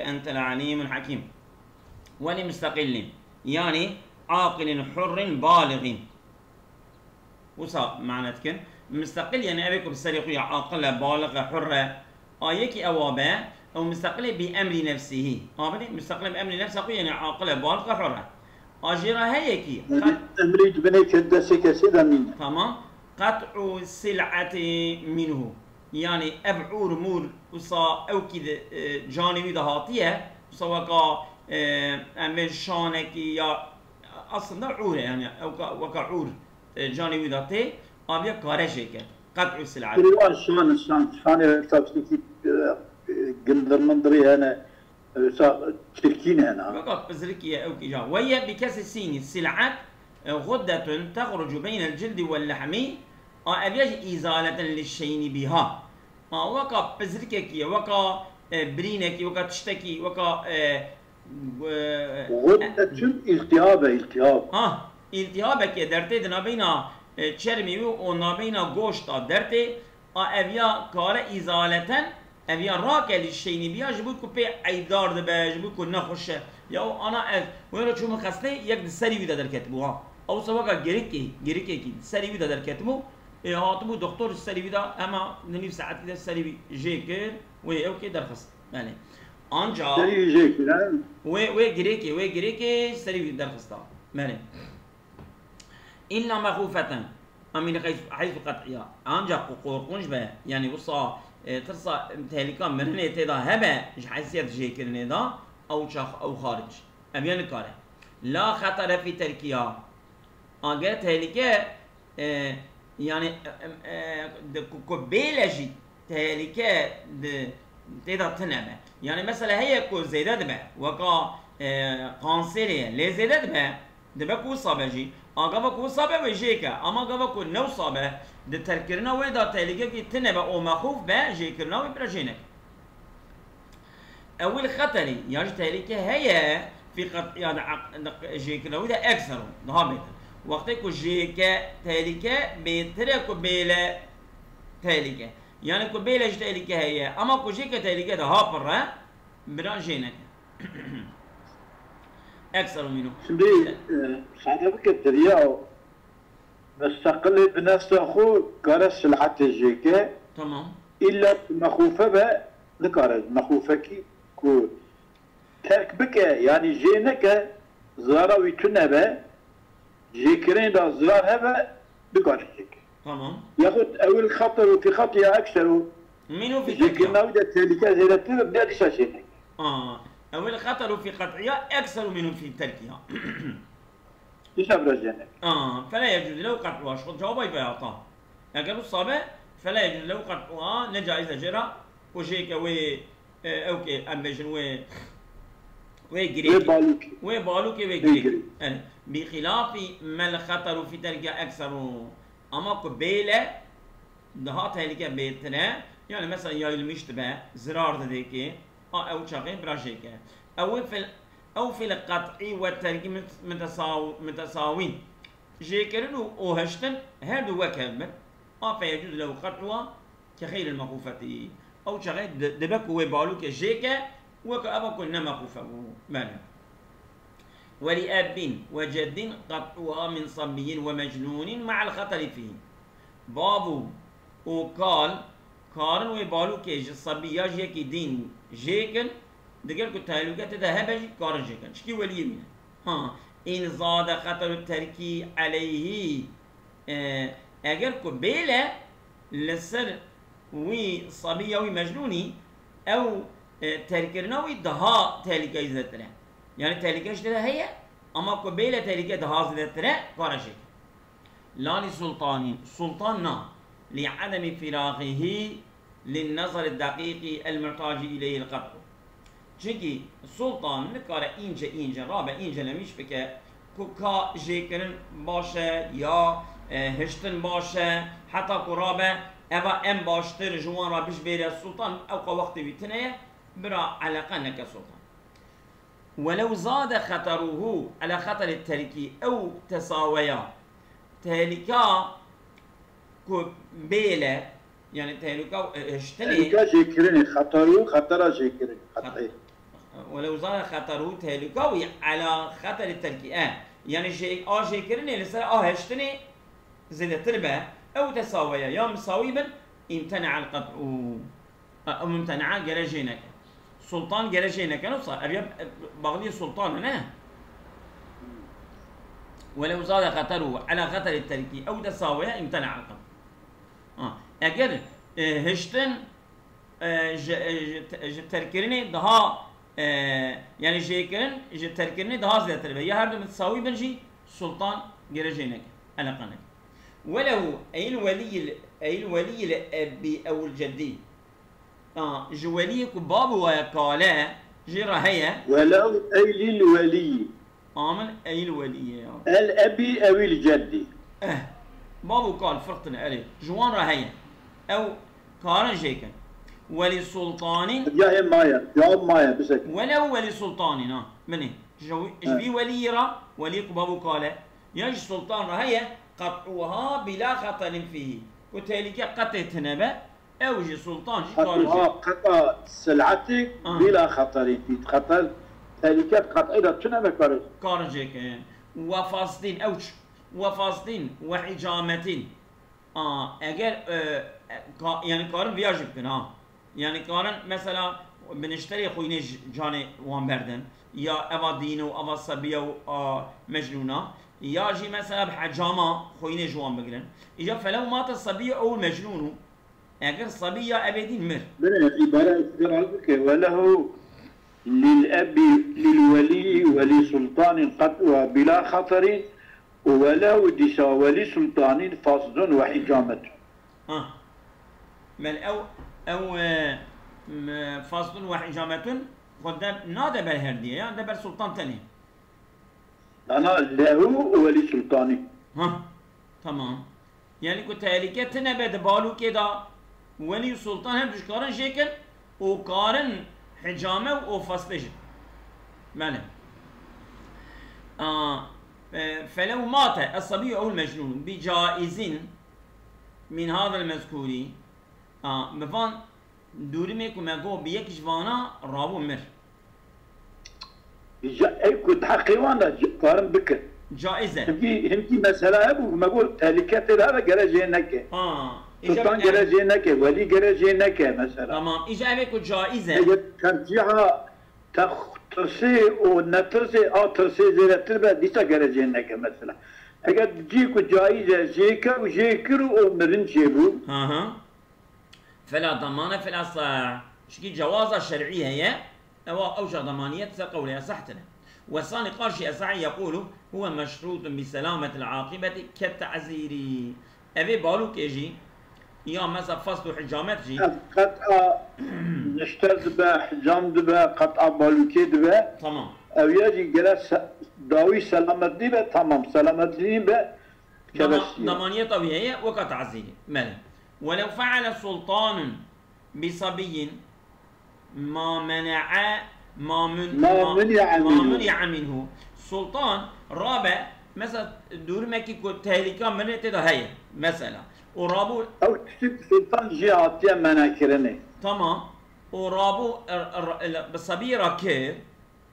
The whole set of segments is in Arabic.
أنت العليم الحكيم. ولمستقل يعني عاقل حر بالغ. وصا معناتك مستقل يعني أبيكم بالسريقية عاقلة بالغة حرة آيكي أوابا أو مستقل بأمر نفسه. أبدي مستقل بأمر نفسه يعني عاقلة بالغة حرة. أجرها هيكي أمريد بني كدسي كسيدا منه. تمام. قطع السلعة منه يعني أبعور مور وصا أو كده جانبي دهاتية وصا وكا أمر شانك يا أصلا عورة يعني أو وكا عور جانبي دهاتي أبيا كارجيك قطع السلعة. كل شان تابستيكي قندر مندري أنا تركين هنا. فقط بزركية أو كجا وهي بكسر السين السلعات غدة تخرج بين الجلد واللحم أبيج إزالة للشين بها وكا بزركية وكا برينك وكا تشتكي وكا غدة التهاب التهابك درتي دنا بينا چرمي و بينا گوشتا درتي أبيا كار إزالة أبيا راكل الشيء بيا جبوكو بي عيدار دبا جبوكو نخوشه يا أنا وين شو مخسته يك سري بيدا در كتبوها أو سواء جريكي كي سري بيدا در كتبو هاتبو دكتور سري بيدا أما ننيف ساعات كده سري بي جيكر وي أوكي درخص يعني أنجا سري جيكر وي جريكي سري بيدا درخصتا يعني إلا مخوفة أمين حيث قطعية أنجا قورقونج به يعني وصا ترصى تهلكا مرنه تدا هبه حيثيات جيكرنه دا او شاخ او خارج اميان كاره لا خطر في تركيا اگر تهلكه يعني كوبيلجي تهلكه تدا تنبه يعني مثلا هي كو زياده دبه وكا قانسيريه لي زياده دبه دبه كو صابجي اگه كو صابه وجيكا اما اگه كو نو صابه ده تركرنا ودا تهلكه كي تنبه او مخوف به جيكرنا وبرجينك اول خطري يعني تهلكه هي في قط يعني جيكرنا ودا اكثر نهابت وقت كو جيكا تهلكه بيتر كو بيله تهلكه يعني كو بيله تهلكه هي اما كو جيكا تهلكه ده هابره برجينك اكثر منه شدي صادقك الدرياو مستقل بنفسه أخو كارس سلعة الجيكا تمام إلا مخوفة به ذكرت مخوفك كو ترك بك يعني جينك زارا ويتنبه جيكرين دا زرار هبه بقارجك تمام ياخد أول خطر وفي خطية أكثر منو في جيكرنا تركيا ودا تهلكة زي التنبه بدأت شاشينك أول خطر في قطعية أكثر منه في تركيا إيش أبرزينك فلا يجوز له قطعها شغل جوابه بيعطاه أجل الصابة فلا يجوز له قطعها نجائز جرا وشيك أوكي أمبيشن وبالوكي وجريكي يعني بخلاف ما الخطر في تركيا أكثر أما قبيلة دهات هلكة بيتنا يعني مثلا يا المشتبه زرار ذيك أو شغل براجيك أو في القطع والترك متساوين جيكرن وهشتن هادو وكمل فيجوز له قطعها كخير المخوفة أو شغل دبك وبالوك جيكا وكأبا كنا مخوفة مانا ولأب وجد قطعها من صبي ومجنون مع الخطر فيه بابو وقال كارن وبالوك الصبي يجي دين جيكن دقل كنت هلوكات ده هبجي كارن جيكن شكي ولي منه إن زاد خطر التركي عليه أجل كبيلة لسر وي صبية وي مجنوني أو تركرنا وي دها تهلكة يزدتنا يعني تهلكة اشترى هي أما كبيلة تهلكة دها زدتنا كارن جيكن لا لسلطان سلطاننا لعدم فراغه للنظر الدقيق المحتاج إليه القطع چونكي السلطان نكاره اینجا رابع اینجا لمیش بکه كوكا جيكرن باشه يا هشتن باشه حتى كرابة أبا أم باشتر جوان را بيش بيري السلطان أو وقت بيتنية برا علاقة نك السلطان ولو زاد خطره على خطر التركي أو تساويا تهلكا كبيلة يعني تهلكا هشتني جيكرن خطر جيكرن ولو زال خطره تهلكاوي على خطر التركي يعني شيء شيكرني لسر هشتني زي تربه او تساويه يا مساويبا امتنع القطع او ممتنع جرجينك سلطان جرجينك نصا ابي بغلي سلطان هنا ولو زاد خطره على خطر التركي او تساويه امتنع القطع اگر هشتن تركرني دها يعني شيكرن تركرني دها زي تربه يا هردو متساوي بنجي سلطان جرجينك انا قنك ولو اي الولي الابي او الجدي جوليك باب ويقالا جرى هي ولو اي الولي آمن اي الولي الابي او الجدي بابو قال فرقنا عليه جوان رهية او كارن جيكن ولي سلطان جاي مايا جواب مايا بس ولو ولي سلطان مني جبي ولي را وليك بابو قال يج سلطان رهية قطعوها بلا خطر فيه وتالك قطع تنبأ او جي سلطان جي قطع سلعتك بلا خطر فيه خطر تالكات قطعية تنبأ كارن جيكن وفاصلين اوش وفاصلين وحجامتين اگر يعني كارن بياجب كن يعني كارن مثلا بنشتري خويني جاني وان بردن يا اوا دينو اوا صبيه مجنونه ياجي مثلا بحجامه خويني جوان بقرن اجا فلو مات الصبي او المجنون اگر صبيه ابدين مر عباره وله للاب للولي ولسلطان قطع بلا خطر ولو دشا ولسلطان فاسد وحجامة بل او فاسد وحجامة خد نادى بالهردية يعني دبر سلطان تاني أنا له ولسلطاني تمام يعني كنت هالكت تنبه بالو كده ولي سلطان هم دشكارن شكل وقارن حجامة وفاسد ماله فلو مات الصبي أو المجنون بجائز من هذا المذكور مفان دورمك وما جو بيك جوانا رابو مر كنت حقيوانا قارن بك جائزة همكي مسألة أبو ما قول تهلكات هذا جرجينك سلطان جرجينك ولي جرجينك مثلا تمام إجابة جائزة ترجيعها ترسي ونترسي ترسي زي التربة ديسا جرجينك مثلا اگر جيكو جائزة جيكا وجيكر ومرن جيبو فلا ضمان في الأصح شكي جوازة شرعية هي أوجه ضمانية قولها صحتنا والثاني قارشي أسعي يقول هو مشروط بسلامة العاقبة كالتعزير أبي بالوك يجي يا مثلا فصل حجامات جي قطع نشترد به حجام دبه قطع بالوكي دبه تمام او يجي جلس داوي سلامت دي به تمام سلامت دي به ضمانية طبيعية وكتعزير مالا ولو فعل سلطان بصبي ما منع منه سلطان رابع مثلا دور مكي تهلكا منت هي مثلا ورابو او تشوف سلطان جهاتيا مناكرني تمام ورابو بالصبي راكير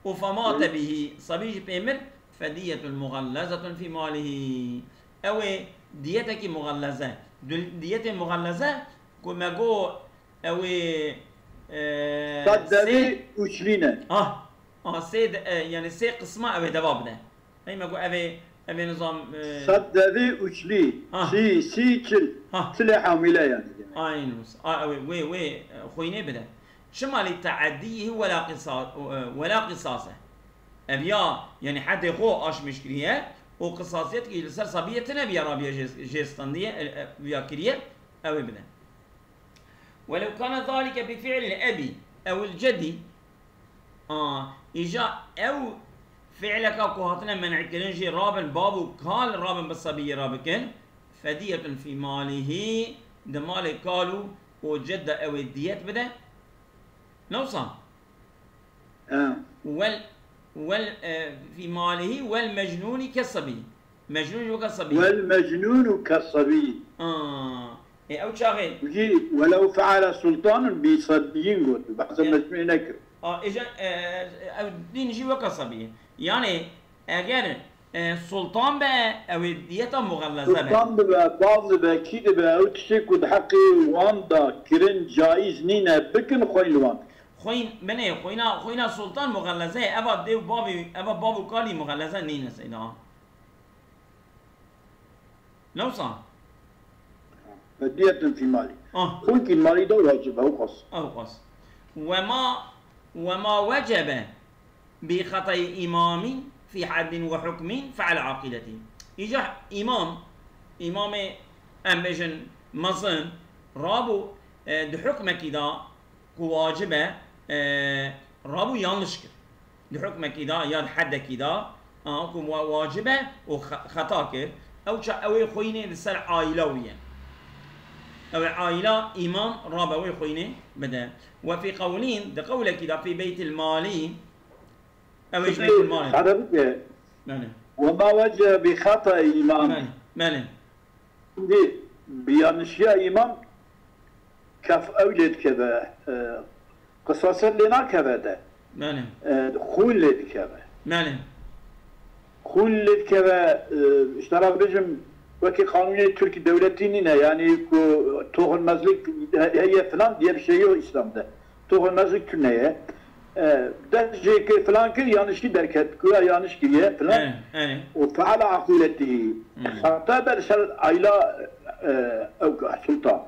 وفمات به صبي بيمر فدية مغلظة في ماله او ديتك مغلظة ديت مغلظة كما جو او صدقني وشلينا سيد يعني سي قسمه او دوابنا اي ما جو ابي نظام صدقني وشلي سي تل حامله يعني اينوس وي خويني بدا شمال التعدي هو ولا قصاصه ابيا يعني حتى خو اش مشكليه وقصاصيتك لسر صبيه نبي رابيه جيستانديه بيا كريه او بدا ولو كان ذلك بفعل الأب أو الجد إجا أو فعلك كهاتنا منع كلنجي رابن بابو قال رابن بالصبي رابكن فدية في ماله دمال قالوا وجد أو الديات بدا نوصل في ماله والمجنون كالصبي مجنون كالصبي والمجنون كالصبي أو شاغل ولو فعل سلطان بصبيين قلت بحسب مجموع نكر اجا او دين جي وكا صبيه يعني اگر سلطان به او ديتا مغلظه به سلطان به باز به کی به او تشي كود حقي وان دا كرن جائز نينه بكن خويلوان خوين بني خوينا سلطان مغلظه ابا ديو بابي ابا بابو كالي مغلظه نينه سيدا لو صح فدية في مالي ممكن مالي ده واجب او قص وما وجب بخطأ إمام في حد وحكم فعلى عاقلته إجا إمام أمبجن مظن رابو ده حكم كده كواجبه رابو يانلش كر ده حكم كده ياد حد كده كواجبه وخطأ كر أو خوينه لسر عائلوية أو عائلة إمام رابوي خوينه بدا وفي قولين ده قوله كده في بيت المالي أو إيش بيت المالي وما وجه بخطأ إمام ماله دي بيانشيا إمام كف أولد كذا قصص لنا كذا ده ماله خولد كذا ماله خولد كذا اشترى بجم وكي قانوني تركي دولتينينا يعني كو توغل مزلك هي فلان diye bir şey yok İslam'da. Toğul mezlik tüneye derece ki falan ki yanlış ki bereket kuya yanlış ki falan o faala akuleti hatta bersel ayla او sultan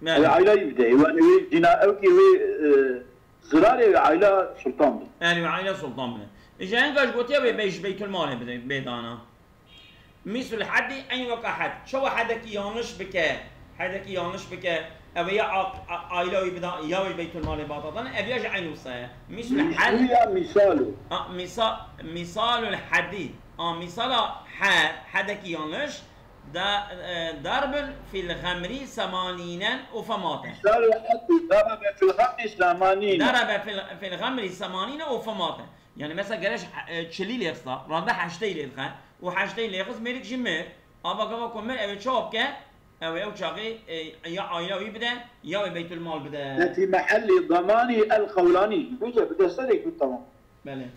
ayla yibde yani dina او ki zararı ayla sultan yani ayla sultan اجا قال قلت يا بيت المال بيدانا مثل الحد أن يوقع حد شو حدك يانش بك حدك يانش بك أبي عائلة يبدأ ياوي بيت المال باطلا أبي أجي عينه صحيح مثل الحد مثاله مثال الحد مثال حدك يانش ضرب في الخمر 80 وفماتا مثال الحد ضرب في الخمر 80 ضرب في الخمر 80 وفماتا يعني مثلا قالش تشلي لي يخصا رانده حشتي لي الخا وحشتي لي يخص ميرك جمر ابا قبا كمل ابي شوب كه او شاقي يا عائله يبدا يا بيت المال بدا في محل ضماني القولاني بيجي بده سلك بالطبع بله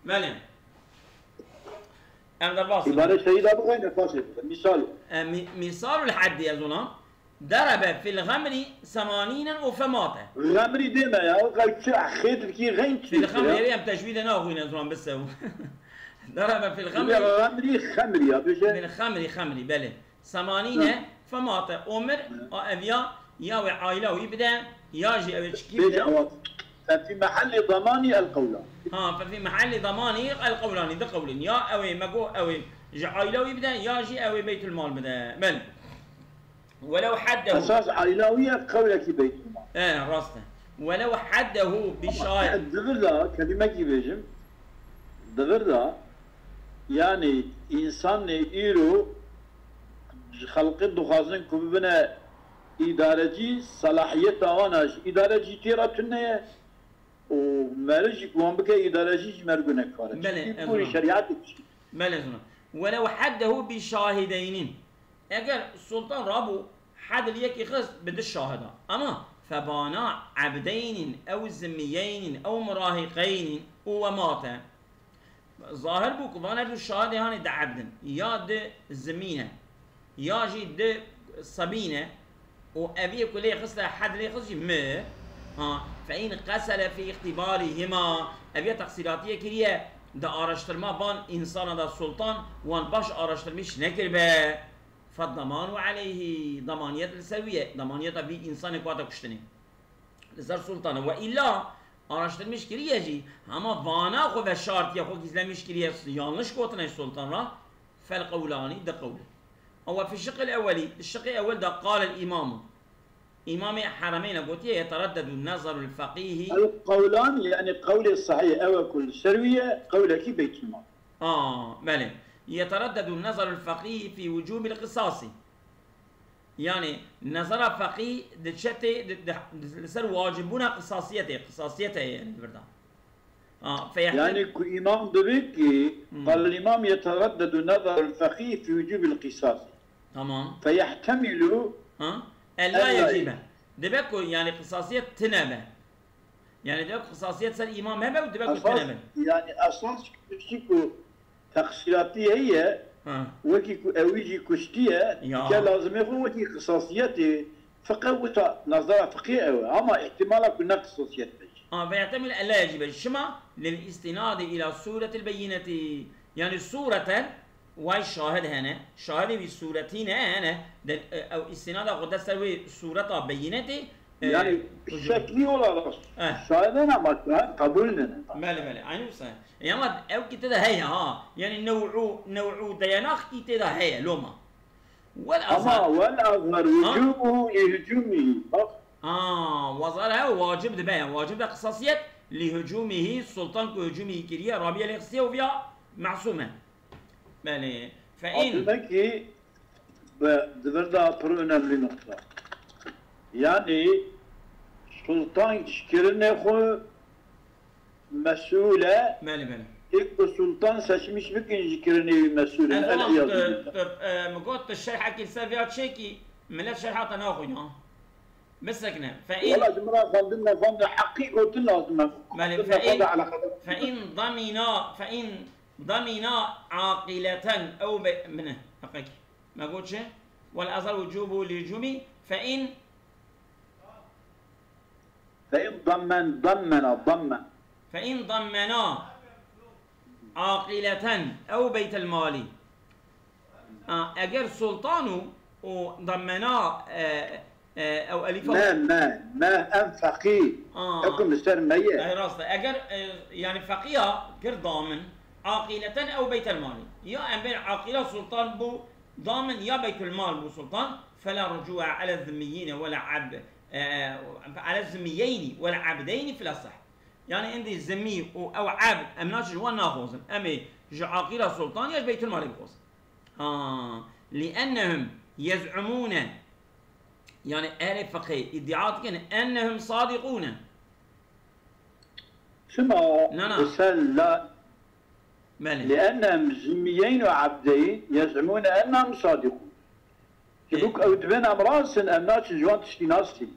بله انا باص عباره سيده بغينا فاصل مثال الحد يا زلمه ضرب في الغمر 80 وفمات الغمر ديما يا قال خيط كي غين في الخمر يريم تجويد انا اخويا زلمه بس ضرب في الغمر خمر يا باشا من خمري بله 80 فمات عمر ابيا يا عائله ويبدا ياجي او تشكيل ففي محل ضماني القولان ففي محل ضماني القولان ده قولين يا او مجو او عائله ويبدا ياجي او بيت المال بدا بل ولو حده اساس عائلويه قولك بيت المال راسته ولو حده بشاي دغردا كلمه كي بيجم دغردا يعني انسان ايرو خلق دخازن كوبنا ادارجي صلاحيت اواناش ادارجي تيراتنه ومرج قوم بك ادارجي مرغونه كاره بله شريعه بله ولو حده بشاهدين اگر السلطان رابو حد ليك يخص بد الشاهدة اما فبانا عبدين او زميين او مراهقين ومات ظاهر بوك بانا دو الشهادة هاني دا عبدن يا د زمينة يا جي د صبينة وابي كلية خص حد ليه خص ما فإن قسل في اختبارهما ابي تقصيراتية كريه دا ارشترما بان انسان دا السلطان وان باش ارشترميش نكر به فالضمان عليه ضمانية السوية ضمانية بي إنسان كواتا كشتني لسر سلطانه وإلا أراشتر مشكلية جي أما فانا خو بشارت يا خو كيزلا مشكلية يانش كوتنا السلطان را فالقولاني ده قوله أو في الشق الأولي الشق الأول ده قال الإمام إمام حرمين قلت يتردد النظر الفقيه القولان يعني قول الصحيح أو كل سروية قولك بيت المال بله يتردد النظر الفقيه في وجوب القصاص يعني نظر فقيه دشته لسر واجبنا قصاصيته يعني بردا يعني إمام دبيكي قال الإمام يتردد نظر الفقيه في وجوب القصاص. تمام. فيحتمل ألا يجب. دبيكو يعني قصاصية تنبه. يعني دبيكو قصاصية سر إمام هبه ودبيكو تنبه. يعني أساس كشتيكو تقصيراتي هي وكي أويجي كشتية كلازم يكون وكي قصاصيتي فقوة نظرة فقيه أما احتمال كنا قصاصيات فيحتمل ألا يجب شما للاستناد إلى صورة البينة يعني صورة واي شاهد هنا شاهد بصورتين هنا أو استناد قد تسوي صورة بينة يعني شكلي ولا رأس شاهدنا ما قبولنا مالي عينو صحيح يعني أو كده هي يعني نوع دياناخ كده هي لوما والأظهر وجوبه لهجومه وظهر واجب دبا واجب ده قصاصية لهجومه السلطان كهجومه كريه رابية الإخسية وفيها معصومة بله فإن أعطيك بدردا برؤنا لنقطة يعني سلطان تشكرنا خو مسؤولة بله إكو سلطان ساشمش بكن يشكرني مسؤولة أنا مقولت الشرح حكي السافيات شيكي ملات شرحات أنا أخوي مسكنا فإن والله جمرة فندنا حقيقة لازم فإن ضمنا عاقلة أو منه حقيقي ما قلت شيء والأصل وجوبه للجمي فإن ضمنا عاقلة أو بيت المال أجر سلطانه وضمنا او الف ما ام فقيه حكم السر مية اي راسته اجر يعني فقيه غير ضامن عاقلة او بيت المال يا ام بين عاقلة سلطان بو ضامن يا بيت المال بو سلطان فلا رجوع على الذميين ولا عبد على الذميين ولا عبدين في الاصح يعني عندي الذمي او عبد امناش هو ناخذ امي عاقلة سلطان يا بيت المال بخوز لانهم يزعمون يعني أهل الفقه ادعاء أنهم صادقون شما لا لأنهم ذميين وعبدين يزعمون أنهم صادقون شبوك أو دبن أمراس أمناش جوان تشتي ناستي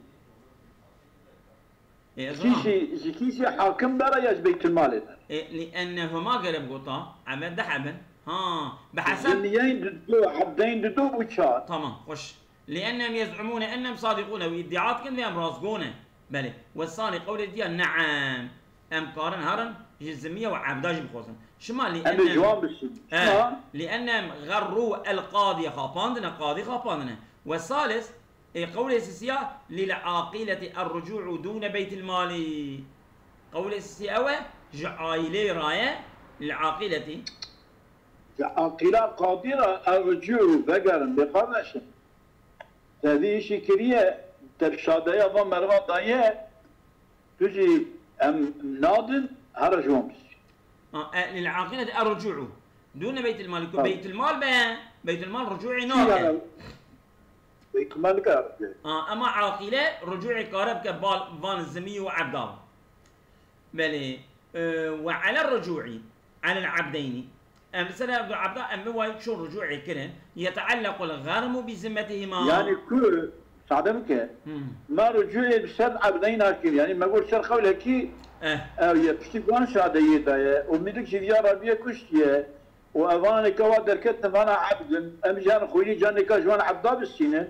زكيسي حاكم برا يز بيت المال لأنه ما قرب قطع عبد حبن بحسب ذميين ددو عبدين ددو بوشات تمام خش لأنهم يزعمون أنهم صادقون وإدعاءات كن راسقونه بله والثاني قول الديان نعم أم قارن هرن جزمية وعبداج بخوزن شما لأنهم غروا القاضي خاباندنا قاضي خاباندنا والثالث قول السياسية للعاقلة الرجوع دون بيت المال قول السياسية جعائلي راية للعاقلة عاقلة قادرة الرجوع بقرا بقرنش هذه شكرية تبشادية ضمرها ضيّة تجي نادن هرجوهم للعاقلة الرجوع دون بيت المال بيت المال بيت المال رجوعي نادن بيت المال كارب أما عاقلة رجوعي كارب كبال فان الزمي وعبدال بلي وعلى الرجوع على العبدين مثلا عبد الله وايد شو رجوعي كده يتعلق الغرم بذمتهما يعني كل صادمك ما رجوعي بشر عبدين هكين يعني ما اقول شر قولها كي او يبشتقان شادية ومدك شفيا ربيع كشتية واظاني كوادر كتن انا عبد ام جان خويلي جاني كاجوان عبدا بالسنة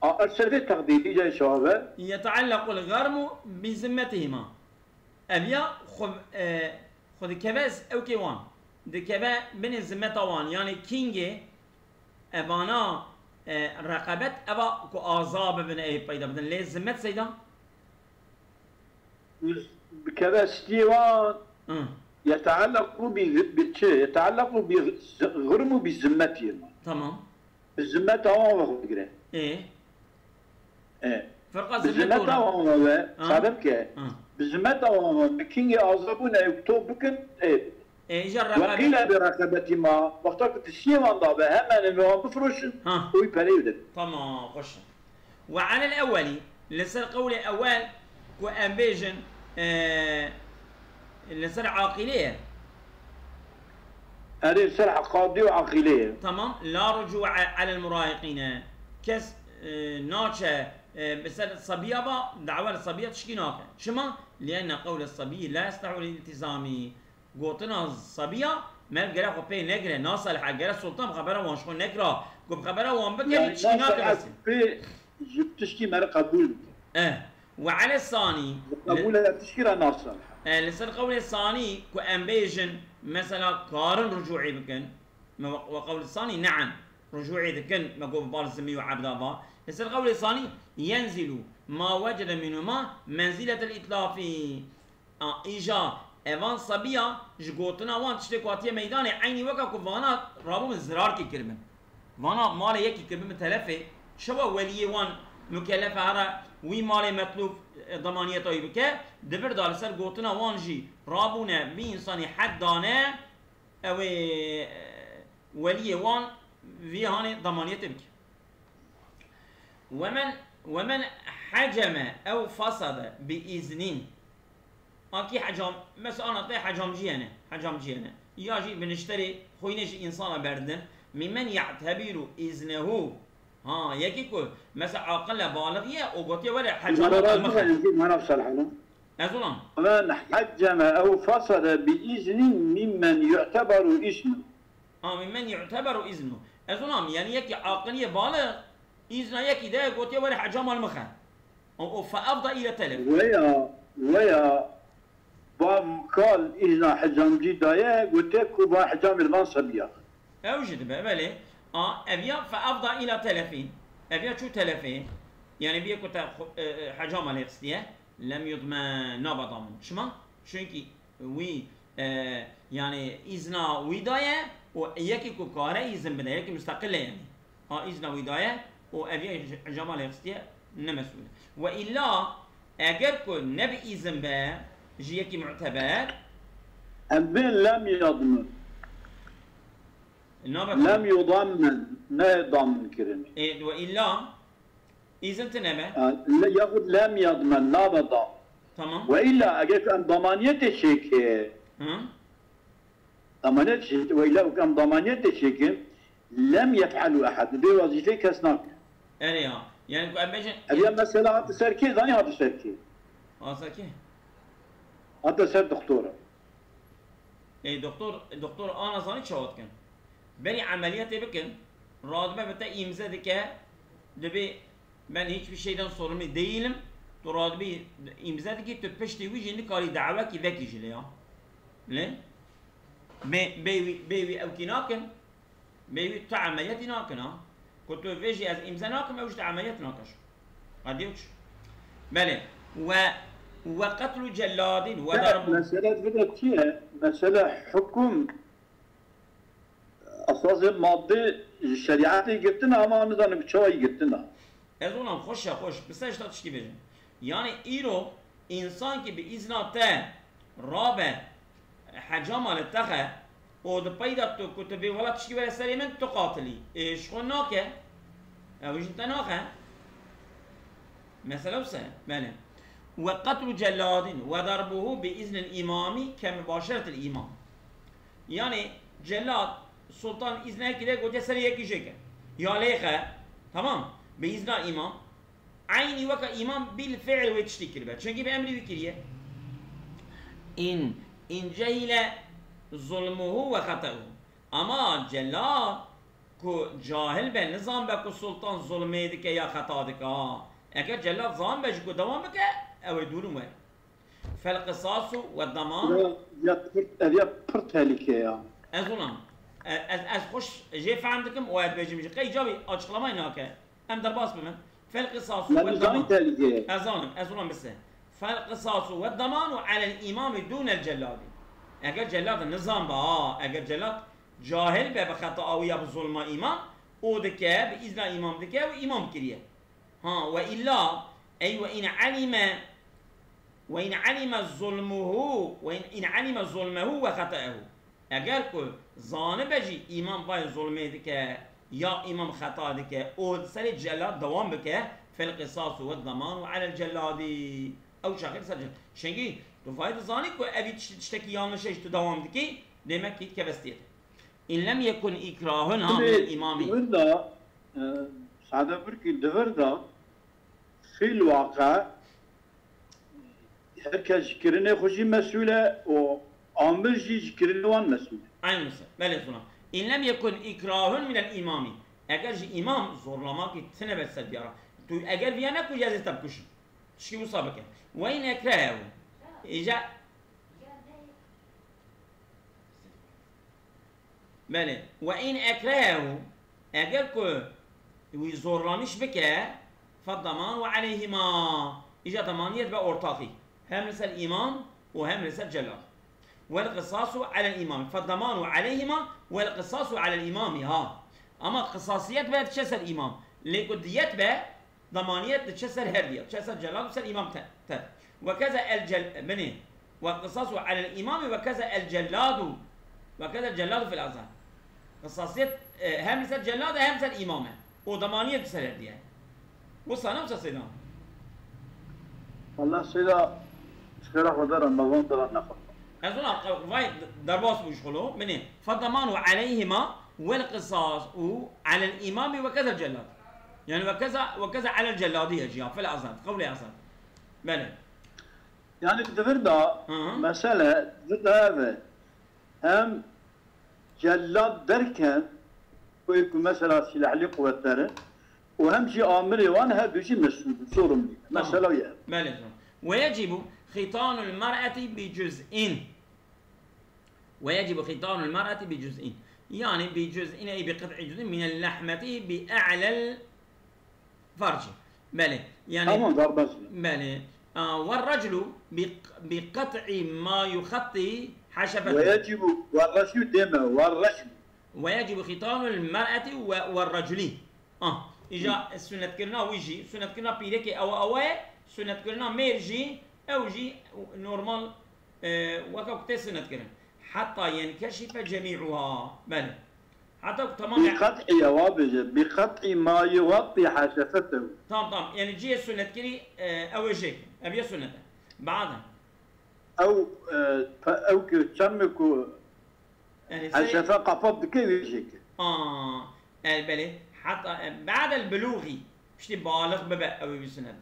ارسل في تقديري جاي شبابه يتعلق الغرم بذمتهما ابيا خذ كباس او كيوان دكبا بين الزمتوان يعني كينجي ابانا رقبت ابا كو عذاب بن اي بيدا بدن ليه زمت سيدا بكذا ستيوان يتعلق يتعلق بغرم بذمتهم تمام بالذمتوان وخذ ايه فرق الذمتوان صادمك بالذمتوان بكينجي عذابون يكتب بكن ايه وقيل برقبة ما وقتك تشيء من ضابه هم أنه بفرش ويبريد تمام خش وعلى الأولي لسه القول الأول وأمبيجن لسر عاقلية. هذه سرعة قاضي وعقلية. تمام. لا رجوع على المراهقين كس ناتشا بسر الصبية با دعوة الصبية تشكي ناكا شما لأن قول الصبي لا يستطيع الالتزام قوتنا الصبية ما بقرا خو بي نقرا ناصل حق السلطان خبره وان شو نقرا قب خبره وان بكري تشكي ناكا بس تشكي مال قبول. وعلى الثاني قبول تشكيرها ناصل. لسر قول الثاني كو امبيجن مثلا قارن رجوعي بكن وقول الثاني نعم رجوعي ذكن ما قول بال الزمي وعبد الله. لسر قول الثاني ينزل ما وجد منهما منزلة الإتلاف إيجا ايوان صبيا جگوتنا وان تشتك واتيه ميدان عيني وكا كوانا رابو من زرار كي كربن وانا مال يكي كربن متلفه شوا ولي وان مكلف هذا وي مال مطلوب ضمانيه طيب بك دبر دار سر گوتنا وان جي رابونا بي انساني حد دانه او ولي وان في هاني ضمانيه بك ومن حجم او فسد باذن اكي حجام مثلا انا طي حجام جينا ياجي بنشتري خوينش انسان بردن ممن يعتبر اذنه ها يكيكو مثلا عاقل بالغيه او قوتي ولا حجام ما نفصل حنا ازولان من حجم او فسد باذن ممن يعتبر اسمه ممن يعتبر اذنه ازولان يعني يكي عاقليه بالغ اذن يكي ده قوتي ولا حجام المخ او فافضل الى تلف ويا بام قال إذا حجام جدايا قلت لك با حجام المنصبية أوجد بقى أبيا فأفضى إلى تلفين أبيا شو تلفين يعني بيا كنت حجام الإقصدية لم يضمن نابا ضامن شما شونكي وي يعني إذنا ويدايا وياكي كوكارا إذن بدا ياكي مستقلة يعني إذنا ويدايا وأبيا حجام الإقصدية نمسؤول وإلا أجر كن نبي إذن بقى جيكي معتبر أبين لم يضمن لم يضمن ما يضمن كريم وإلا إذا تنبه يقول لم يضمن لا بضم تمام وإلا أجيك أن ضمانية الشيك ضمانية الشيك وإلا كان ضمانية الشيك لم يفعل أحد بوظيفة كسناك أريها يعني أبي مثلا هذا سركي ذاني هذا سركي سركي هذا سر دكتورة دكتور أنا ظنيت شوات كان بني عمليات بكن رادمه بتا إمزة دكا دبي من هيك في شيء صورمي ديلم تو رادمي إمزة دكي تبشتي ويجي إنك قالي دعوة كي ذكي جليا لين بيوي أو كناكن بيوي تعمليات ناكن كنت فيجي از إمزة ناكن أوش تعمليات ناكش قديوش بله وقتل جلاد وضرب مسألة فكرة كيها مسألة حكم أساس مادة الشريعة قلتنا أما نظام بشوي قلتنا أظن خوش بس إيش تشكي بيجن يعني إيرو إنسان كي بإذن تا رابع حجام على التخا ود بيدا تو كتبي ولا تشكي ولا سليمان تقاتلي إيش خناك أو إيش تناخه مثلا وسه بله وقتل جلاد وضربه بإذن الإمام كمباشرة الإمام يعني جلاد سلطان إذنه كده قلت سريه كيشيكه يا ليخه تمام بإذن الإمام عيني وكا إمام بالفعل ويتشتكي بها چونكي بأمري وكريه إن جهل ظلمه وخطأه أما جلاد كو جاهل به نظام بكو سلطان ظلمه دكه يا خطا دكه اگر جلاد ظام بج كو دوام بك او يدورون وين فالقصاص والضمان يا برتالك يا ازولان از خوش جي فهمتكم وايد بيجي مش قي جابي اچقلما هناك ام درباس بمن فالقصاص والضمان ازولان بس فالقصاص والضمان على الامام دون الجلاد اگر جلاد النظام با اگر جلاد جاهل به بخطا او یا بظلم امام او دكه باذن امام دكه وامام كريه ها والا اي وان علم ظلمه وخطأه اگر کو زانه بجی امام باید ظلمه دکه یا امام خطا دکه او سر جلاد دوام بکه فالقصاص والضمان على الجلاد او شاخر سرجل شنگی تو فايد زاني كو ابي تشتكي yanlış tu devam diki demek ki kebestiyet. İn lem yekun ikrahun ha min imami. Burada sade bir ki devirda fil vaka herkes zikrine hoşi mesule o amir ji zikrine van mesule. Aynı mesela. Böyle sonra. İn lem yekun ikrahun min imami. Eğer ji imam zorlamak itine besed yara. Tu eğer viyana ku cazı tabkuş. Şi bu sabık. Ve in ekrahu. İca بله وإن أكرهه أجركو ويزورلانش بك فالضمان وعليهما إجا ضمانية بأورطاقي هم لسه الإمام وهم لسه الجلاد والقصاص على الإمام فالضمان عليهما والقصاص على الإمام ها أما قصاصيات بقى تشسر الإمام لكن ديت بقى ضمانية تشسر هردية تشسر جلاد وتشسر الإمام تر وكذا بني والقصاص على الإمام وكذا الجلاد وكذا الجلاد في الأزهر قصاصية هم مثل جلاد هم مثل إمامة وضمانية تسرد يعني وصلنا وش صيدا والله سيدا شكرا خدا رمضان دلنا نخل أظن فاي درباس بيشغلوا منين فالضمان عليهما والقصاص على الإمام وكذا الجلاد يعني وكذا على الجلادية جيا في الأزهر قولي أزهر بله يعني تفردا مسألة ضد هذا هم جلاد دركن ويكون مثلا سلاح لي قوتنا وهم شيء امري وانا هذا شيء مسؤول صورمي مثلا يعني ويجب ختان المرأة بجزئين ويجب ختان المرأة بجزئين يعني بجزئين أي بقطع جزء من اللحمة بأعلى الفرج بله يعني بله والرجل بقطع ما يخطي حشفته ويجب والرجل دم والرجل ويجب ختان المرأة والرجل إجا السنة كرنا ويجي سنة كرنا بيرك أو سنة كرنا ميرجي أو جي نورمال وقت سنة كرنا حتى ينكشف جميعها بل حتى تمام بقطع يوابج بقطع ما يغطي حشفته تمام يعني جي السنة كري أو جيك أبي سنة بعدها او كتشمكو يعني حشفة قفض كيف يجيك بله حتى بعد البلوغ مش بالغ ببقى أو بسنة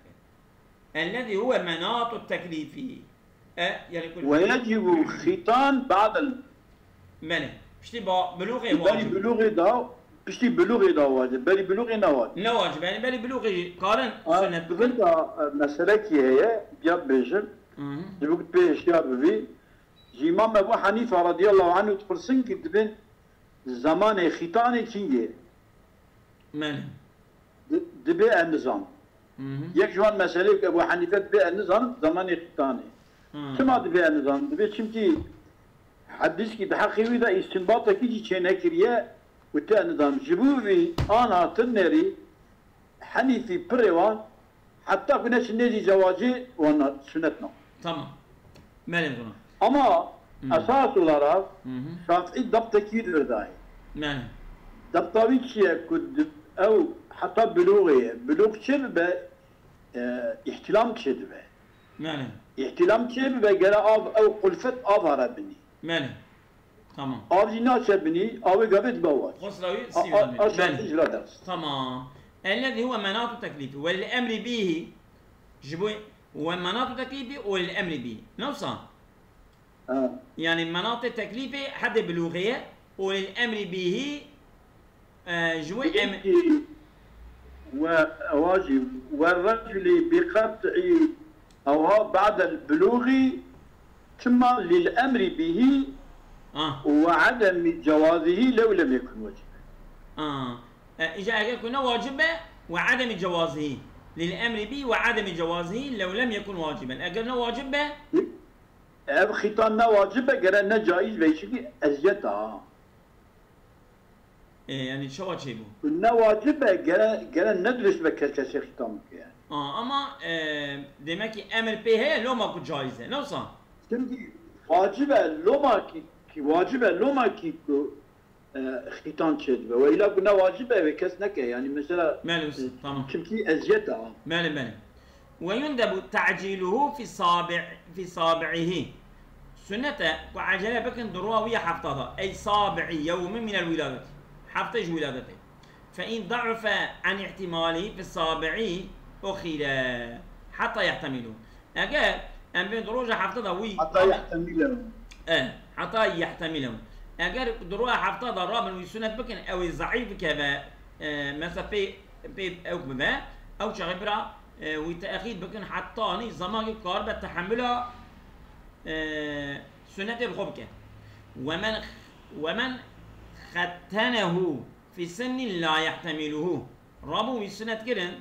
الذي هو مناط التكليفي يعني ويجب ختان بعد بله مش بلوغ واجب بلي بلوغ دا واجب بلي بلوغ نواجب نواجب يعني بلي بلوغ قارن سنة بفلتا مسألة كي هي بياب بيجن جبوك بيش يا ببي إمام أبو حنيفة رضي الله عنه تقرسن كتبين زمان ختاني كينجي من دبي النظام يك جوان مسألة أبو حنيفة دبي النظام زمان ختاني كما دبي النظام دبي شمتي حدث كي بحقي وإذا استنباطة كيجي تشينا كريا وتا النظام جبوبي أنا تنري حنيفي بريوان حتى كنا شنيجي زواجي وانا سنتنا tamam. Benim bunu. Ama esas olarak Şafii dabtekidir dahi. Yani. Dabtavi kişiye kudüp ev hatta buluğ çebi be ihtilam çebi be. Yani. İhtilam çebi be gene av ev kulfet av harabini. Yani. Tamam. Avcı nasıl bini avı gabet bavaç. Khosravi siyadami. Aşağı icra ders. Tamam. الذي هو مناط التكليف والأمر به جبوي ومناط التكليف والأمر به نوصل يعني مناط التكليف حد بلوغية والأمر به جبوي وواجب والرجل بقطع أو بعد البلوغ ثم للأمر به وعدم جوازه لو لم يكن واجبا إجا كنا واجبة وعدم جوازه للأمر به وعدم جوازه لو لم يكن واجبا أجرنا واجبة أب ختاننا واجبة جرنا جائز بيشكي أزيتها يعني شو واجبه؟ كنا واجبة جرنا ندرس بكركسي ختامك يعني أما demek ki emir به لو ما كنت جائزة لو صح şimdi واجبة لو ما كي واجبة لو ما كي ختان çedbe ve ila buna vacibe ve kesneke yani mesela tamam. çünkü eziyet ha. Benim. ويندب تعجيله في صابعه سنة وعجلة بكن دروها حفتها أي صابع يوم من الولادة حفتج ولادته فإن ضعف عن احتماله في الصابع أخيل حتى يحتمله أجل أم بين دروجة حفتها وي حتى يحتمله حتى يحتمله أجل دروها حفتها رابن ويسنة بكن أو ضعيف كذا مثلا بي أو بما أو شغبرة وتأخير بكن حتى زمان كارب تحملها سنة الخبكة ومن ختنه في سن لا يحتمله رابو سنة كرن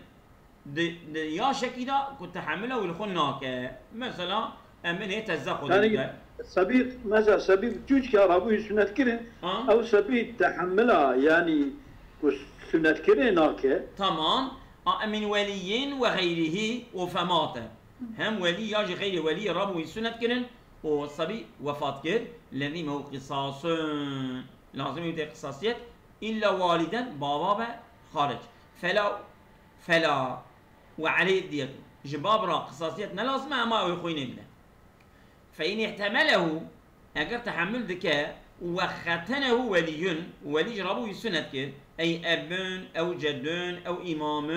يا شكيدا كنت حمله والخناك مثلا من هي تزخد يعني سبيل مثلا سبيل جوج كرابو سنة كرن او سبيل تحملها يعني سنة كرن هناك تمام من ولي وغيره وفمات هم ولي ياجي غير ولي رابو سنة كرن والصبي وفات كر الذي هو قصاص لازم يبقى قصاصيات إلا والدا بابا خارج فلا وعليه الدية جباب را قصاصيات لازم ما يخوين ابنه فإن احتمله أجر تحمل ذكاء وختنه ولي جرابه السنة كده أي أب أو جد أو إمام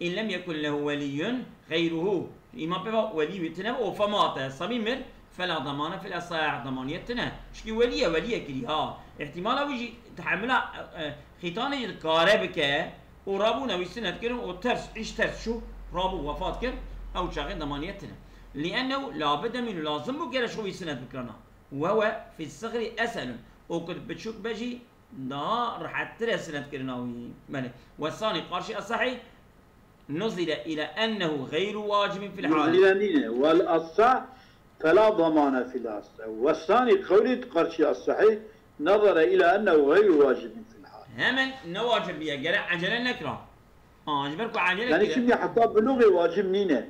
إن لم يكن له ولي غيره إمام بابا ولي يتنبأ فمات صبي فلا ضمان في الأصح ضمانيتنا شكي ولي كريها احتمال ويجي تحملها ختان الكاربكة ورابونا ويسنة كرم وترس إيش ترس شو رابو وفات كر أو شاغل ضمانيتنا لأنه لابد منه لازم بكرة شو يسنة بكرنا وهو في الصغر أسهل وكنت بتشوك بجي دا رح ترى سنة كرناوي والثاني قارشي الصحيح نزل إلى أنه غير واجب في الحال والأصح فلا ضمان في الأصل والثاني قولي قرشي الصحيح نظر إلى أنه غير واجب في الحال همن نواجب بيها قرأ عجلة نكرة أجبركوا عجلة يعني شبه حتى بلوغي واجب نينة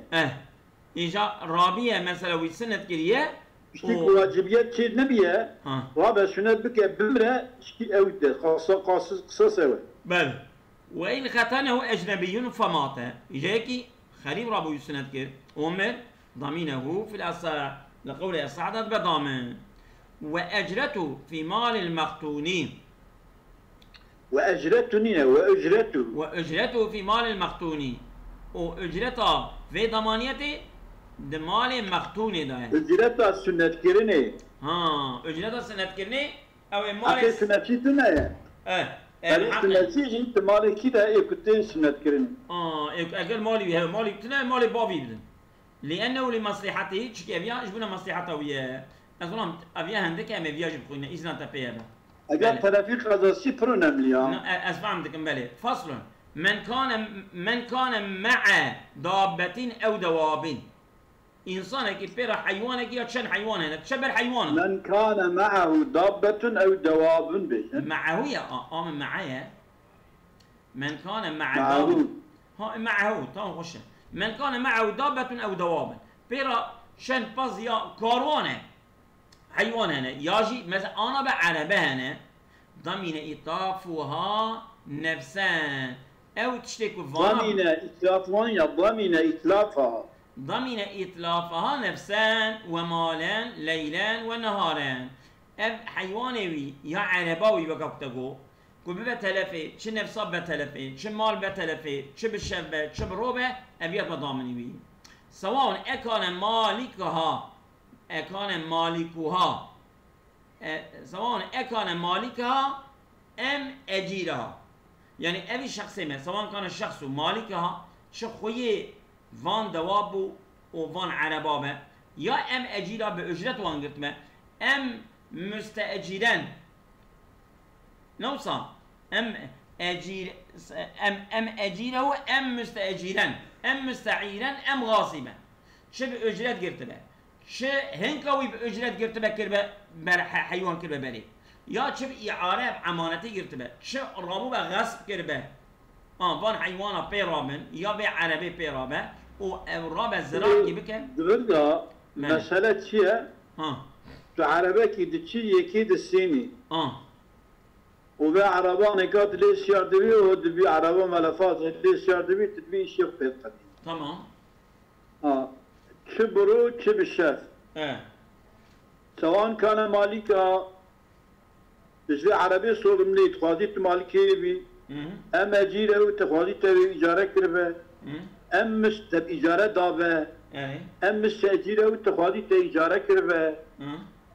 إجا رابية مثلا ويسنة كريه شتيك واجبيات شيء نبيه رابع سنة بك بمرة شتي أودة خاصة قصص أول بل وإن ختنه أجنبي فمات إجاكي خليل رابو يسنة كر أمر ضمينه في الأصح لقول الصعدة بضامن وأجرته في مال المختونين وأجرته في مال المختونين وأجرته في ضمانيته دمال مختوني ده أجرته سنة كرني أجرته سنة كرني أو مال أكيد سنة كرني سنة كرني أنت مالك كده كنت سنة كرني أقل مالي تنا مالي بابي بدن لأنه لمصلحته تشكي أبيها إيش بنا مصلحته وياه أصلاً أبيها عندك أم أبيها جب خوينا إذا تبيه به أجل ترافيق هذا سيبرون أمليا أسمع عندك مبالي فصل من كان مع دابة أو دواب إنسان كي بيرا حيوانك يا تشن حيوان هنا تشبر حيوان من كان معه دابة أو دواب به معه يا من معايا من كان مع دابة معه تمام خش من كان معه دابة أو دواب بيرا شن باز يا كاروانه حيوان هنا ياجي مثلا أنا بعربة هنا ضمن إطافها نفسان أو تشتكوا ضمن إطلافها يا ضمن إطلافها ضمن إطلافها نفسان ومالان ليلان ونهاران حيوانوي يا عرباوي وقفتكو كوبي بتلفي شو نفسه بتلفي شو مال بتلفي شو بالشبه شو بالروبه أبيات بضامني سواء أكان مالكها سواء أكان مالكها أم أجيرها يعني أبي شخص ما سواء كان الشخص مالكها شخوية فان دوابو وفان عربابه يا أم أجيرها بأجرة وانقرت ما أم مستأجران نوصل أم أجيره أم مستأجران أم مستعيران أم غاصبا شو بأجرة قرت به شو هنكوي بأجرة قرت به كربه حيوان كربه بري يا شو بإعارة عمانتي قرت به شو رابو بغصب كربه فان حيوانا بيرامن يا بعربي بيرامن ورابع زراعي بك درجة مسألة شيء عربي كده شيء كده الصيني وبعربان كات ليش يردبي ودبي عربان ملفات ليش يردبي تدبي شيء قديم تمام شبرو بالشاف سواء كان مالكا بجوي عربي صور ملي تخاذيت مالكي بي اما جيره تخاذيت اجاره كربه ام مستب اجاره دابه ام مستاجره تخاذيت اجاره كربه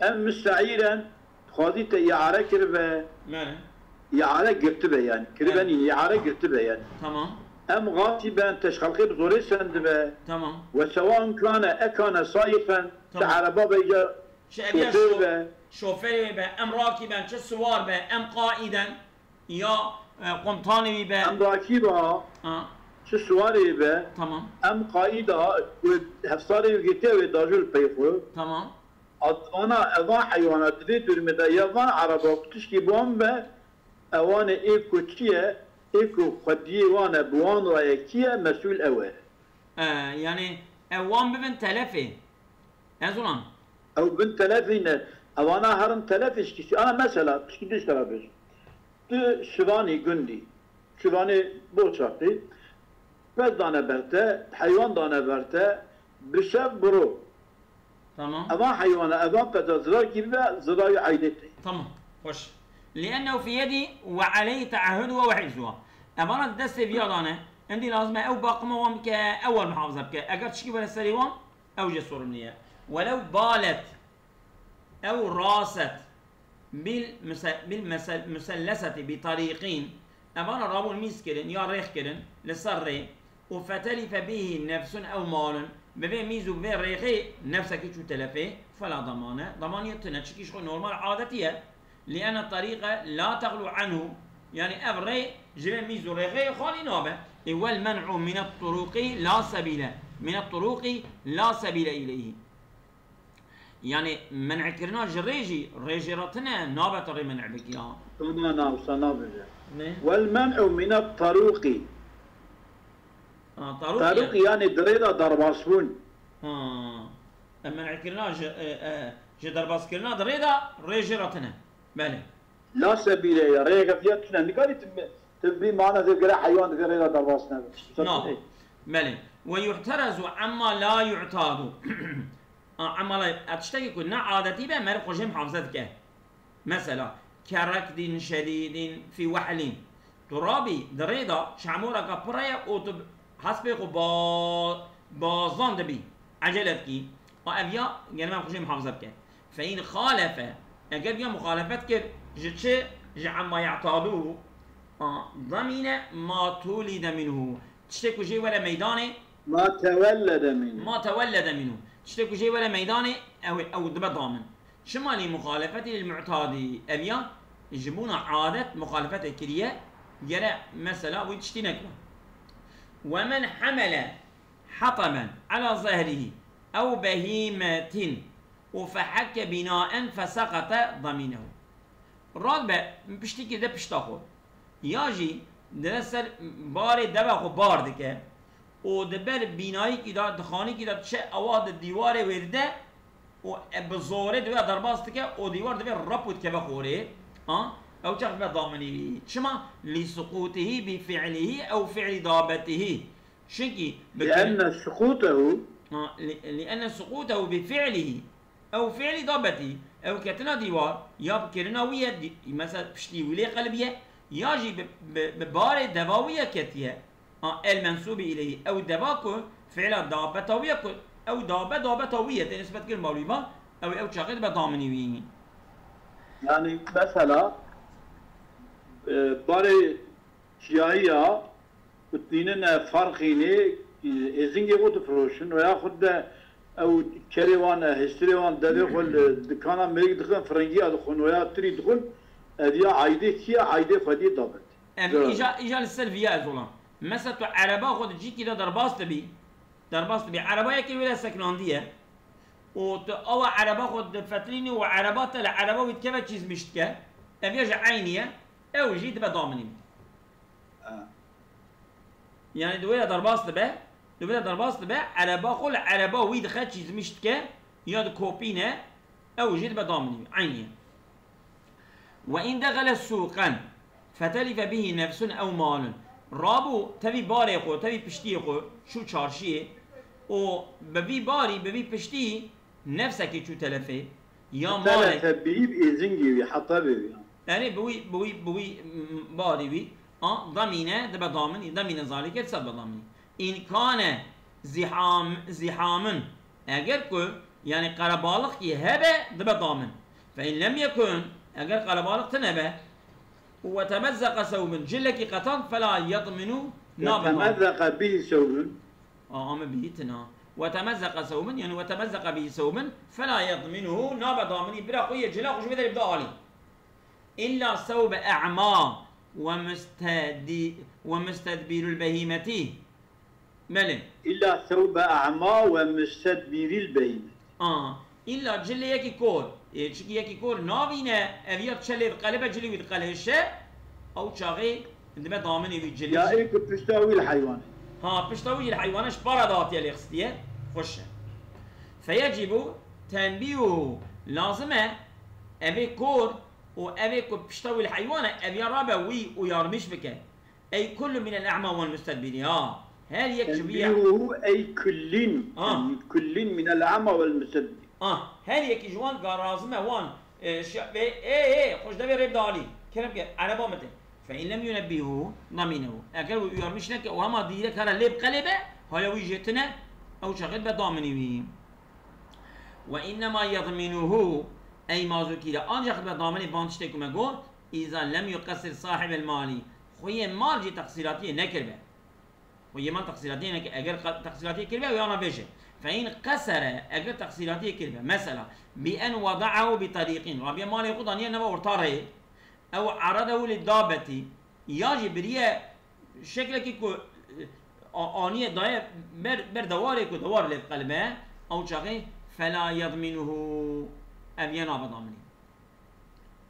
ام مستعيرا تخاذيت اعاره كربه اعاره قرتبه يعني كربني اعاره قرتبه يعني تمام ام غاصبا تشخلقي بزوري سندبه تمام وسواء كان صايفا تعربا بيجا شوفير به ام راكبا چه سوار به ام قائدا یا قمطانی به ام راكبا چه سواری به تمام ام قائدا هفصاري وقتي وداجل بيخو تمام انا اذا حيوانات دي درمدا يضان عربا تشكي بوان به اوان ايكو تشيه ايكو خدي وانا بوان رايكيه مسؤول اول يعني اوان ببن تلفي ازولان او بنت تلفين او انا هرم تلفش كيسي انا مثلا مش كديش تلفش تو شواني قندي شواني بوشاقي بس دانا برته حيوان دانا برته بشف برو تمام اما حيوان اما بتا زرار كيبا زرار عيدتي تمام خوش لانه في يدي وعليه تعهده وحفظه اما انا دست في يدانه عندي لازم او باقمه وام كاول محافظه بك اقدر تشكي ولا سريوان او جسور منيه ولو بالت أو راست بالمثلثة بطريقين أمانا رابو الميسكرن يا ريخكرن للصري وفتلف به نفس أو مال ببين ميزو ببين ريخي نفسك شو تلفه فلا ضمانة ضمان يتنشكي شغل نورمال عادتية لأن الطريقة لا تغلو عنه يعني أبري جبين ميزو ريخي خالي نابه والمنع من الطرق لا سبيل من الطرق لا سبيل إليه يعني منع كرناج ريجي رتنا نابت ري منع بك يا طبعا وصنابه والمنع من الطرق طرق يعني دريدا درباسون منع كرناج جي درباس كرنا دريدا ريجي رتنا بله لا سبيل يا ريغا فيتنا نقالي تبي معنا ذكر حيوان دريدا درباسنا نعم بله ويحترز عما لا يعتاد عملا اتشتكي كنا عادتي بقى مالك خوشي محافظتك مثلا كركد شديد في وحل ترابي دريدا شعمورك برايا او حسبي بازان دبي عجلتك وابيا يعني ما خوشي محافظتك فإن خالف اگر بيا مخالفتك جتشي جعما يعتادوه ضمين ما تولد منه تشتكي شيء ولا ميداني ما تولد منه تشتكوا شيء ولا ميداني او دبا ضامن شمالي مخالفتي للمعتادي ابيا يجيبون عادة مخالفة الكرية جرى مثلا ويتشتينكوا ومن حمل حطما على ظهره او بهيمة وفحك بناء فسقط ضمينه راد بشتكي ده بشتاخو ياجي درسر بار دبا بار دكه و دبر بینایی که داد خانی که داد چه اواد دیوار ورده و بزوره دوی درباست که او دیوار دوی رپود که بخوره او چه به ضامنی شما لسقوطه بفعله او فعل دابته شكي لأن سقوطه بفعله أو فعل ضابته أو كتنا ديوار يا بكرنا ويا مثلا بشتي ولي قلبية يجي ببار دواوية كتية المنسوب إليه أو دباكو فعل ضابطوية أو ضابطوية نسبة كل معلومة أو شاقد بضامنيوية يعني مثلا باري شيعية وتنين فرقيني إزينجي قد فروشن وياخد أو كريوان هستريوان دخل دكانا ميك دخل فرنجي دخل ويا تري دخل أديا عايدة كيا عايدة فدي ضابط. يعني إجا للسلفية زولا مثلا عربا خد جي كده درباست بي عربا يكل ولا سكناندية أو عربا خد فتريني وعربات العربا ويتكبر چيز مشتكه أبيجا عينية أو جيت بضامنين. يعني دوية درباست به عربا خل عربا ويد خد چيز مشتكه ياد كوبينه أو جيت بضامنين عينية. وإن دخل سوقا فتلف به نفس أو مال رابو تبي باريخو تبي بشتيخو شو چارشيه و ببي باري ببي بشتي نفسك شو تلفه يا مالك تلفه بيب إذنجي حتى بيب يعني بوي باري بي ضمينه دبا ضامن ضمينه ذلك يتصل بضامن إن كان زحام اگر كو يعني قربالغ يهبه دبا ضامن فإن لم يكن اگر قربالغ تنبه وتمزق ثوب جلك قطن فلا يضمن وتمزق به ثوب أما به تنا وتمزق ثوب يعني وتمزق به ثوب فلا يضمنه ناب ضامني بلا قوية جلا خش بدل يبدا علي إلا ثوب أعمى ومستدبير البهيمة ملن إلا ثوب أعمى ومستدبير البهيمة إلا جلي يكي كور يكي كور نابينا أبيض شلي القلبة جلي ويتقله الشيء أو شاغي عندما ضامني بجلي يا إيك بتشتوي الحيوان بشتوي الحيوان اش بارادات يلي خستيه خش فيجب تنبيهه لازمه أبي كور وأبي بشتوي الحيوان أبي رابع ويرمش بك أي كل من الأعمى والمستدبرين هل يكتب تنبيهه أي يعني كل من الأعمى والمستدبرين هل يكي جوان قرازمه وان ايه خوش دبي ريب دالي كلام على بامته فإن لم ينبهه ضمينه أكل يرمش لك وما ديرك هذا لب قلبه هلا ويجتنا أو شغل بضامني به وإنما يضمنه أي ما ذكر أن ياخذ بضامني بانشتكم أقول إذا لم يقصر صاحب المال خوي مال جي تقصيراتي نكربه خوي مال تقصيراتي أجر تقصيراتي كربه ويانا بيجي فإن قصر أجر تقصيراتي كربه مثلا بأن وضعه بطريق ربي مال يقول أن ينبه ورطاره أو عرضه للدابة يجي بريه شكلك كو آنية داية بردواري كو دوار للقلبه أو شاقي فلا يضمنه أبينا بضامنه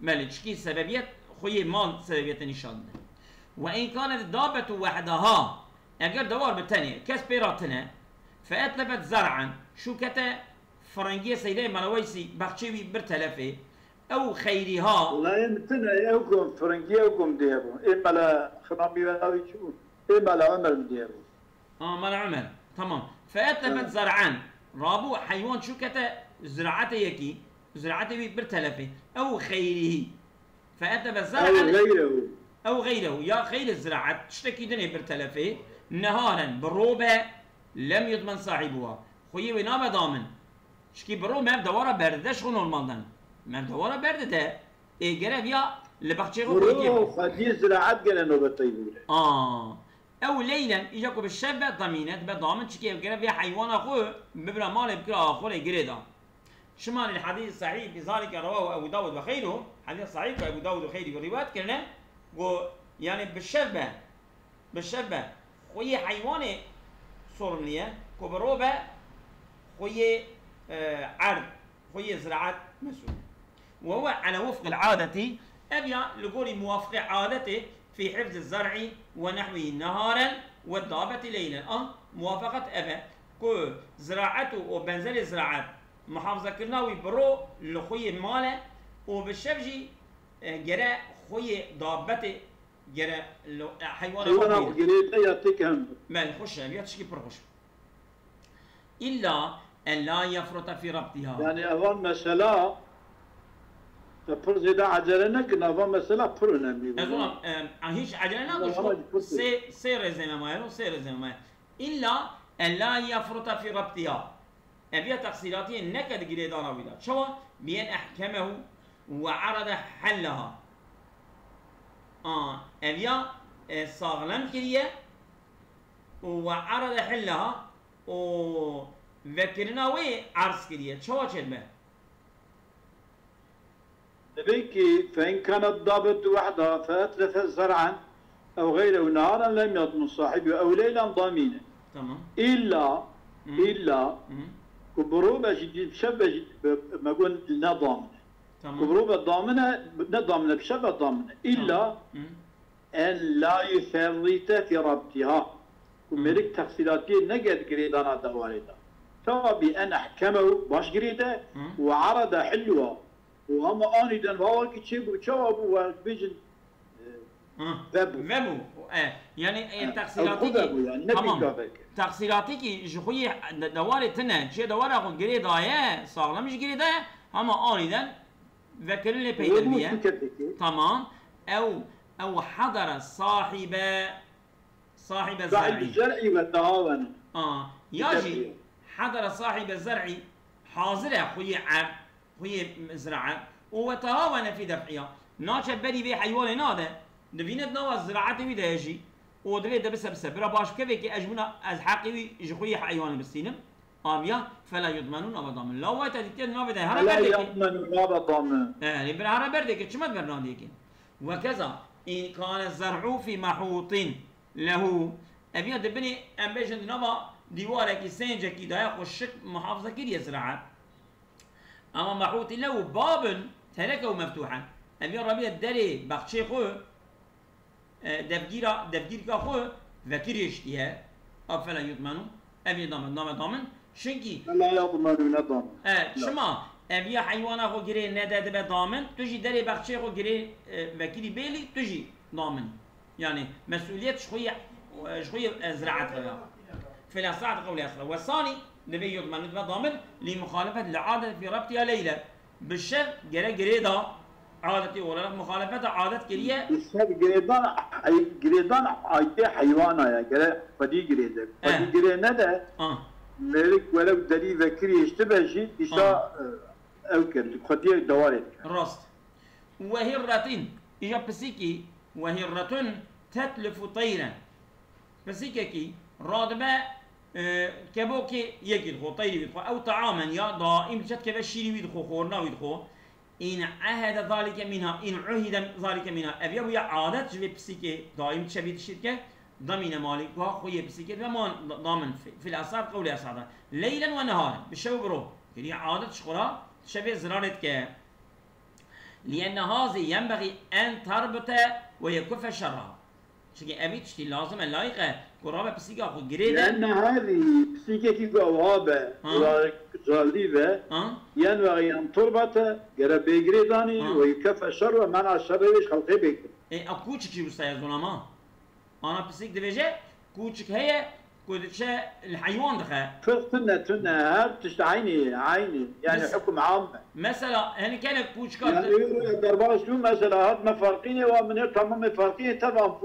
مالك شكي سببيت خوي مال سببيت نشان وإن كانت الدابة وحدها أجر دوار بالتانية كسبيراتنا فأتلفت زرعا شو كتا فرنجية سيدة ملويسي بخشيوي برتلفه أو خيرها لا يمتنع يوكم فرنجية يوكم ديابون إما لا خرامي ولا يشون إما لا عمر ديابون مال عمر تمام فأتلفت زرعان رابو حيوان شو كتا زراعته يكي زراعته برتلفه أو خيره فأتلفت زرعان أو غيره يا خير الزراعة تشتكي دني برتلفه نهارا بالروبة لم يضمن صاحبها خوي وينام ضامن شكي برو ما بدوره بردش خنور مالدن ما بدوره برد ده جرب يا لبخشي برو خدي زراعة قال إنه بطيبوله أو ليلا إجاكو بالشبه ضمينة بضامن شكي جرب يا حيوان أخوه ببلا مال بكرا أخوه يجريدا شمال الحديث الصحيح بذلك رواه أبو داود وخيره حديث صحيح أبو داود وخيره والروايات كنا يعني بالشبه خوي حيواني صورنية كبروبة خوي عرض خوي زراعة مسؤول وهو على وفق العادة أبيا لقولي موافق عادته في حفظ الزرع ونحوه نهارا والضابة ليلا موافقة أبا كو زراعته وبنزل الزراعات محافظة كرناوي برو لخوي ماله وبالشبجي جرى خوي ضابته جرى حيوان جريت يعطيك هم ما يخش يتشكي برخش إلا أن لا يفرط في ربطها يعني أول مسألة پر زیاده عجله نکن اول مسئله پر نمی أظن هیچ عجله نداشت سير زي ما سير زي ما إلا أن لا يفرط في ربطها أبيا تقصيراتي نكد جريدانا ويدا شو بين أحكمه وعرض حلها أبيا صاغلم كريه وعرض حلها وذكرنا وي عرض كريه شو كلمه نبيكي فإن كانت ضابط وحدها فأتلف زرعا أو غيره نهارا لم يضمن صاحبه أو ليلا ضامنا تمام إلا كبروبة جديد بشبه ما قلنا لا ضامنة كبروبة ضامنة ضامنة بشبه ضامنة إلا أن لا يفرط في ربطها وملك تفصيلاتي نقد قريدانا دواليدا سواء بأن أحكمه باش قريده وعرض حلوها وهم آني دن واقعي تشيبو تشوابو وبيجن ذبو يعني تقصيراتي يعني تمام تقصيراتي كي جخوي دوار تنه شيء دوار اخو جري دايه ساغلم مش جري دايه اما انيدن ذكر لي بيدل بيه تمام او حضر صاحب الزرع والتعاون يجي حضر صاحب الزرع حاضر خوي عب خوي مزرعه وتعاون في دفعها ناچه بری به حیوان ناده دوینت نو از زراعت وی دهجی و دوی ده بس برا باش كيف كي اجمنا از حقي جخوي حيوان بسينم آميا فلا يضمنون ابدا لا وقت تدير نو بده هر لا يضمنون ابدا يعني برا هر بردك چمد برناديك وكذا ان كان الزرع في محوط له ابي دبني امبيشن نما ديوارك سنجه كي دا خوش محافظه كي يزرع اما محوط له باب تركه مفتوحا ابي ربي الدري بخشي خو دفگیر که خو وکیرش دیه افلا یضمنون ابي ضامن شنكي لا يضمنون ضامن شما ابي حيوان خو گري نداده به ضامن تجي دري بخشي خو گري وكيلي بيلي تجي ضامن يعني مسؤولية شوية زراعتها في الأصعد قول أصلا والثاني نبي يضمن ضامن لمخالفة العادة في ربطها ليلة بالشر جري دا عادتي ولا مخالفة عادت كريه الشر جريدان عادة حيوانة يا جري فدي جريدة فدي جري نده ملك ولو دليل ذكري يشتبه شيء إشاء أوكل خديه دوارد راست وهرة إجا بسيكي وهرة تتلف طيرا بسيكي رادبة كبوكي يكيد خو طيري ويدخو أو طعاما يا دائم جد كذا شيري ويدخو خورنا ويدخو إن عهد ذلك منها إن عهد ذلك منها أبي أبويا عادت جبي بسيكي دائم تشبيت الشركة ضمن مالك خويا بسيكي وما ضامن في الأصعد قولي أصعد ليلا ونهارا بالشو برو يعني عادت شغلها شبه زرارتك لأن هذه ينبغي أن تربط ويكف شرها شكي أبي تشتي لازم لايقة قرابة بسيكا أخو جريدة لأن هذه بسيكا كي قوابة زاليبة ينبغي أن تربط قرابة جريداني ويكف شرها منع الشر ويش خلقي بيك أكوشك شي بستايا ظلما أنا بسيك دبيجة كوشك هي كودش الحيوان دخل تنة هاد عيني يعني حكم عام مثلا هني كان كوش يعني درباش شو مثلا هاد مفارقين ومن تمام مفارقين تبع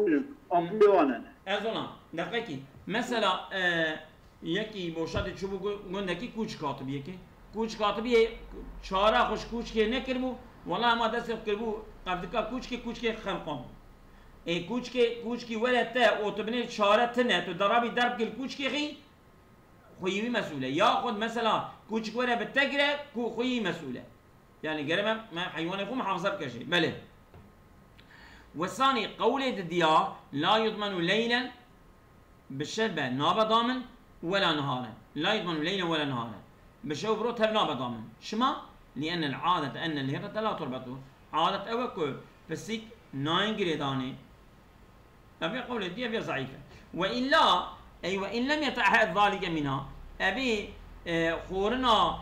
أمبولي وانا أزولا دقيقي مثلا يكي بوشات شو بقول نكي كوش كاتب يكي كوش كاتب يه شارع خوش كوش كي نكربو والله ما دست كربو قبل كوش كي خلقهم كوچ کی ولد او تبني شارت نه تو درابي درب كل كوچ کی خي خويي مسؤوله ياخذ مثلا كوچ ولا بالتجره كو خويي مسؤوله يعني قرب ما حيوان يكون محافظه بكشي بله والثاني قوله الديار لا يضمن ليلا بالشبه نابا ضامن ولا نهارا لا يضمن ليلا ولا نهارا بشو بروتها نابا ضامن شما لان العاده ان الهرة لا تربط عاده اوكو بسيك 9 جريداني أبي قول دي أبي ضعيفة وإلا أي وإن لم يتعهد ذلك منها أبي خورنا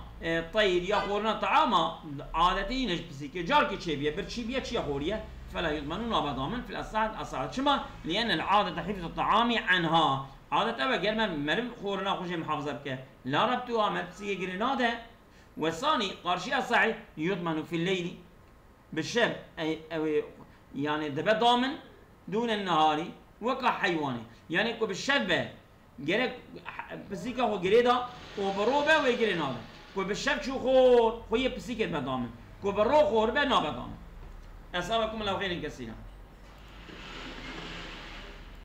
طير يا خورنا طعاما عادتي نجبسي كجارك شيبية برشيبية شيا خورية فلا يضمنون أبدا في الأصعد شما لأن العادة حفظ الطعام عنها عادة أبا قرما مرم خورنا خوش محافظة بك لا ربطوها مبسي جريناده والثاني قارشي أصعي يضمن في الليل بالشب أي يعني دبا ضامن دون النهاري وقع حيواني يعني كو بالشبه جرك بسيكا هو جريدا وبروبه ويجري نادا كو بالشب شو خور خويه بسيكا بضامن كو برو خور به نابضامن. أسألكم الله خير كثيرا.